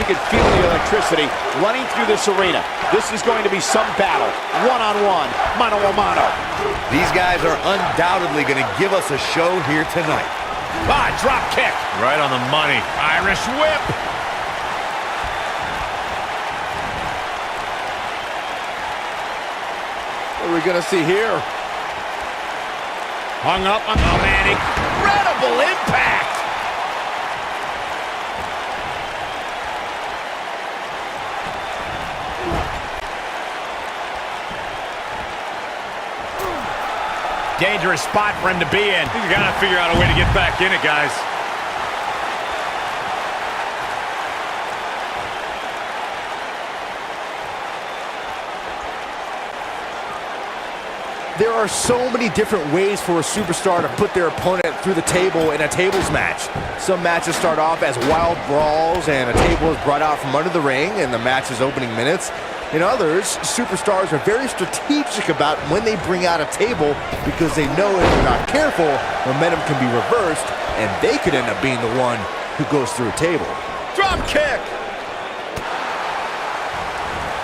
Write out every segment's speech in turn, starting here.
You can feel the electricity running through this arena. This is going to be some battle. One-on-one, mano-a-mano. These guys are undoubtedly going to give us a show here tonight. Drop kick. Right on the money. Irish whip. What are we going to see here? Hung up on, oh man, incredible impact. Dangerous spot for him to be in. You gotta figure out a way to get back in it, guys. There are so many different ways for a superstar to put their opponent through the table in a tables match. Some matches start off as wild brawls and a table is brought out from under the ring in the match's opening minutes. In others, superstars are very strategic about when they bring out a table because they know if they're not careful, momentum can be reversed and they could end up being the one who goes through a table. Drop kick.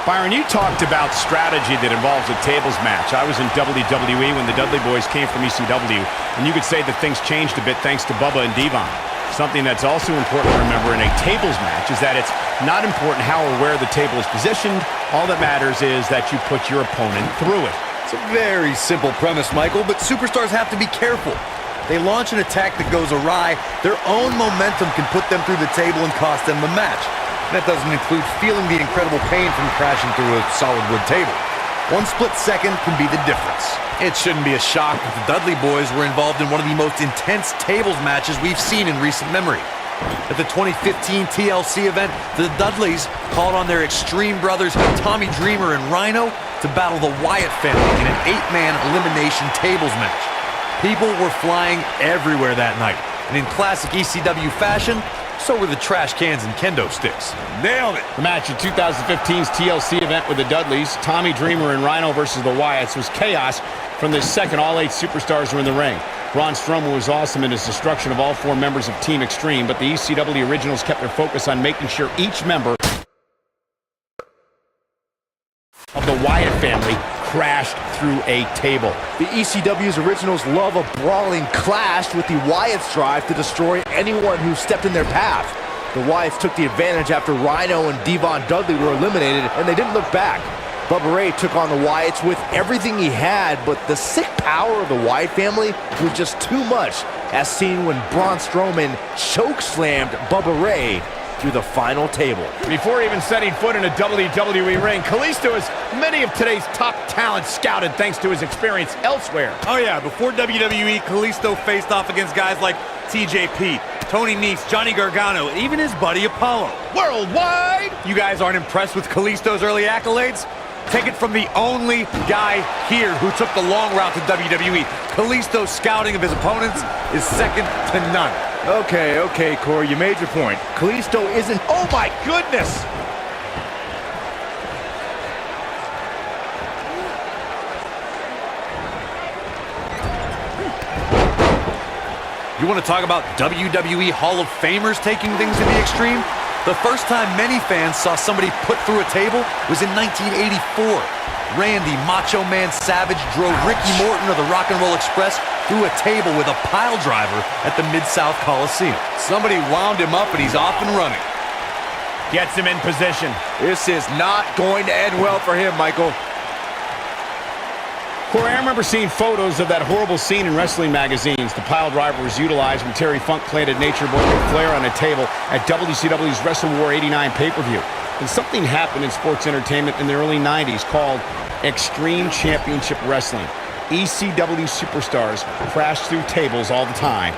Byron, you talked about strategy that involves a tables match. I was in WWE when the Dudley Boys came from ECW, and you could say that things changed a bit thanks to Bubba and Devon. Something that's also important to remember in a tables match is that it's not important how or where the table is positioned. All that matters is that you put your opponent through it. It's a very simple premise, Michael, but superstars have to be careful. They launch an attack that goes awry, their own momentum can put them through the table and cost them the match. That doesn't include feeling the incredible pain from crashing through a solid wood table. One split second can be the difference. It shouldn't be a shock that the Dudley Boys were involved in one of the most intense tables matches we've seen in recent memory. At the 2015 TLC event, the Dudleys called on their Extreme brothers Tommy Dreamer and Rhino to battle the Wyatt family in an 8-man elimination tables match. People were flying everywhere that night, and in classic ECW fashion, so were the trash cans and kendo sticks. Nailed it. The match in 2015's TLC event with the Dudleys, Tommy Dreamer and Rhino versus the Wyatts, was chaos from the second all 8 superstars were in the ring. Braun Strowman was awesome in his destruction of all 4 members of Team Extreme, but the ECW originals kept their focus on making sure each member of the Wyatt family crashed through a table. The ECW's originals love a brawling clash, with the Wyatts' drive to destroy anyone who stepped in their path. The Wyatts took the advantage after Rhino and Devon Dudley were eliminated, and they didn't look back. Bubba Ray took on the Wyatts with everything he had, but the sick power of the Wyatt family was just too much, as seen when Braun Strowman choke-slammed Bubba Ray through the final table. Before even setting foot in a WWE ring, Kalisto has many of today's top talent scouted thanks to his experience elsewhere. Oh yeah, before WWE, Kalisto faced off against guys like TJP, Tony Nese, Johnny Gargano, even his buddy Apollo. Worldwide! You guys aren't impressed with Kalisto's early accolades? Take it from the only guy here who took the long route to WWE. Kalisto's scouting of his opponents is second to none. Okay, Corey, you made your point. Kalisto isn't... Oh my goodness! You want to talk about WWE Hall of Famers taking things to the extreme? The first time many fans saw somebody put through a table was in 1984. Randy Macho Man Savage drove Ricky Morton of the Rock and Roll Express through a table with a pile driver at the Mid-South Coliseum. Somebody wound him up and he's off and running. Gets him in position. This is not going to end well for him, Michael. Corey, I remember seeing photos of that horrible scene in wrestling magazines. The pile driver was utilized when Terry Funk planted Nature Boy Ric Flair on a table at WCW's Wrestle War 89 pay-per-view. And something happened in sports entertainment in the early 90s called Extreme Championship Wrestling. ECW superstars crashed through tables all the time.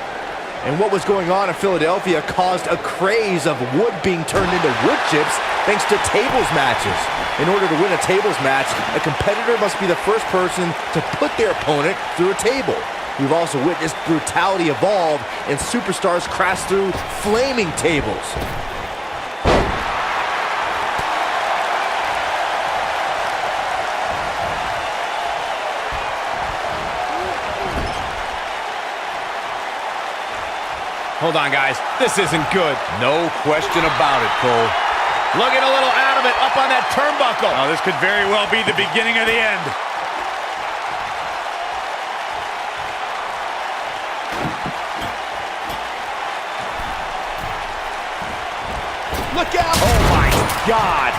And what was going on in Philadelphia caused a craze of wood being turned into wood chips thanks to tables matches. In order to win a tables match, a competitor must be the first person to put their opponent through a table. We've also witnessed brutality evolve and superstars crash through flaming tables. Hold on, guys. This isn't good. No question about it, Cole. Looking a little out of it, up on that turnbuckle. Oh, this could very well be the beginning of the end. Look out! Oh my God!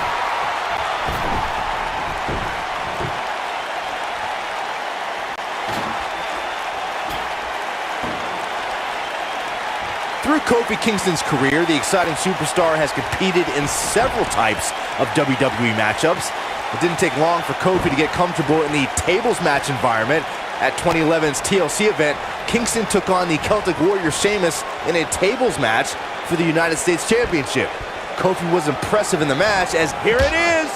Through Kofi Kingston's career, the exciting superstar has competed in several types of WWE matchups. It didn't take long for Kofi to get comfortable in the tables match environment. At 2011's TLC event, Kingston took on the Celtic Warrior Sheamus in a tables match for the United States Championship. Kofi was impressive in the match, as here it is!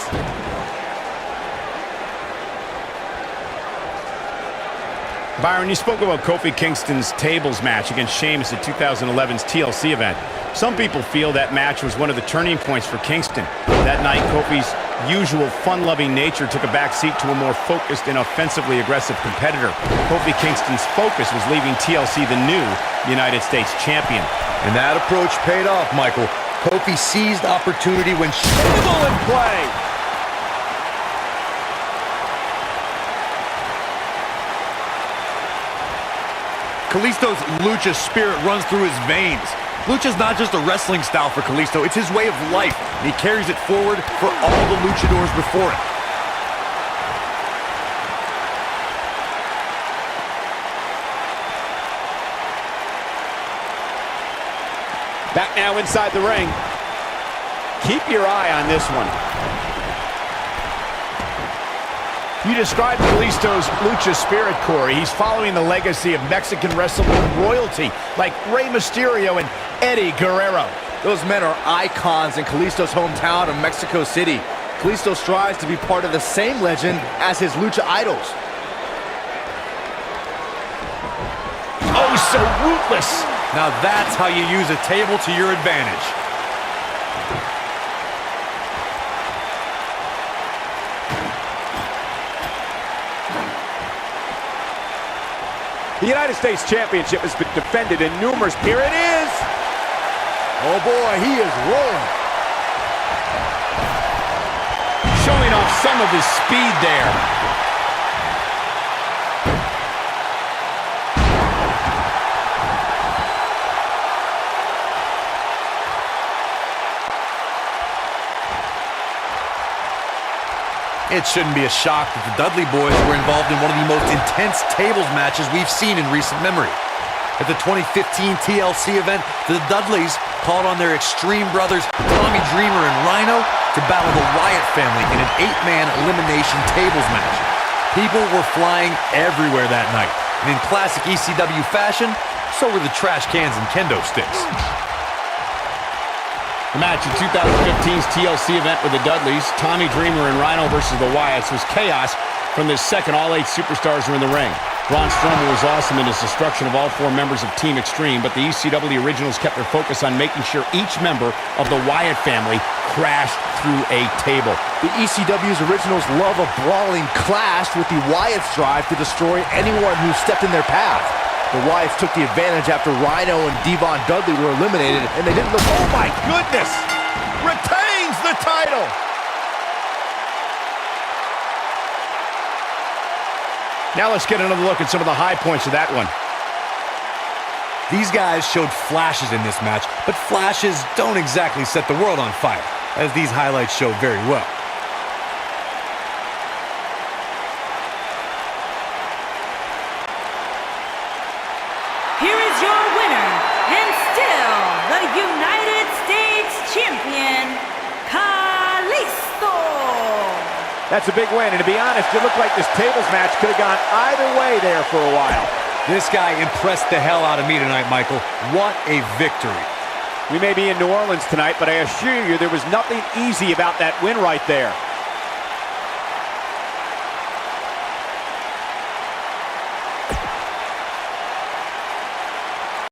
Byron, you spoke about Kofi Kingston's tables match against Sheamus at 2011's TLC event. Some people feel that match was one of the turning points for Kingston. That night, Kofi's usual fun-loving nature took a backseat to a more focused and offensively aggressive competitor. Kofi Kingston's focus was leaving TLC the new United States champion. And that approach paid off, Michael. Kofi seized opportunity when Table in play! Kalisto's lucha spirit runs through his veins. Lucha's not just a wrestling style for Kalisto, it's his way of life, and he carries it forward for all the luchadors before him. Back now inside the ring. Keep your eye on this one. You described Kalisto's lucha spirit, Corey. He's following the legacy of Mexican wrestling royalty like Rey Mysterio and Eddie Guerrero. Those men are icons in Kalisto's hometown of Mexico City. Kalisto strives to be part of the same legend as his lucha idols. Oh, so ruthless. Now that's how you use a table to your advantage. The United States Championship has been defended in numerous... Here it is! Oh boy, he is rolling. Showing off some of his speed there. It shouldn't be a shock that the Dudley boys were involved in one of the most intense tables matches we've seen in recent memory. At the 2015 TLC event, the Dudleys called on their Extreme brothers Tommy Dreamer and Rhino to battle the Wyatt family in an 8-man elimination tables match. People were flying everywhere that night, and in classic ECW fashion, so were the trash cans and kendo sticks. The match at 2015's TLC event with the Dudleys, Tommy Dreamer and Rhino versus the Wyatts, was chaos from the second all 8 superstars were in the ring. Braun Strowman was awesome in his destruction of all 4 members of Team Extreme, but the ECW originals kept their focus on making sure each member of the Wyatt family crashed through a table. The ECW's originals love a brawling clash, with the Wyatts drive to destroy anyone who stepped in their path. The Wyatts took the advantage after Rhino and Devon Dudley were eliminated, and they didn't look... Oh my goodness! Retains the title! Now let's get another look at some of the high points of that one. These guys showed flashes in this match, but flashes don't exactly set the world on fire, as these highlights show very well. Here is your winner, and still the United States Champion, Kalisto. That's a big win, and to be honest, it looked like this tables match could have gone either way there for a while. This guy impressed the hell out of me tonight, Michael. What a victory. We may be in New Orleans tonight, but I assure you there was nothing easy about that win right there.